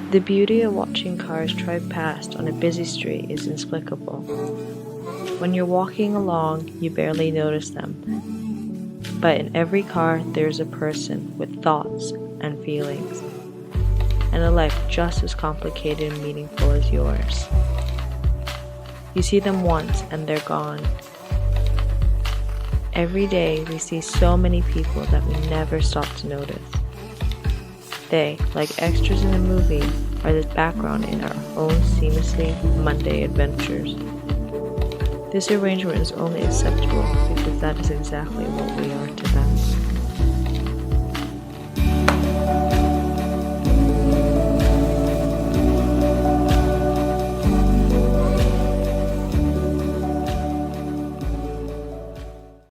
The beauty of watching cars drive past on a busy street is inexplicable. When you're walking along, you barely notice them. But in every car, there's a person with thoughts and feelings, and a life just as complicated and meaningful as yours. You see them once and they're gone. Every day, we see so many people that we never stop to notice. They, like extras in a movie, are the background in our own seamlessly Monday adventures. This arrangement is only acceptable because that is exactly what we are to them.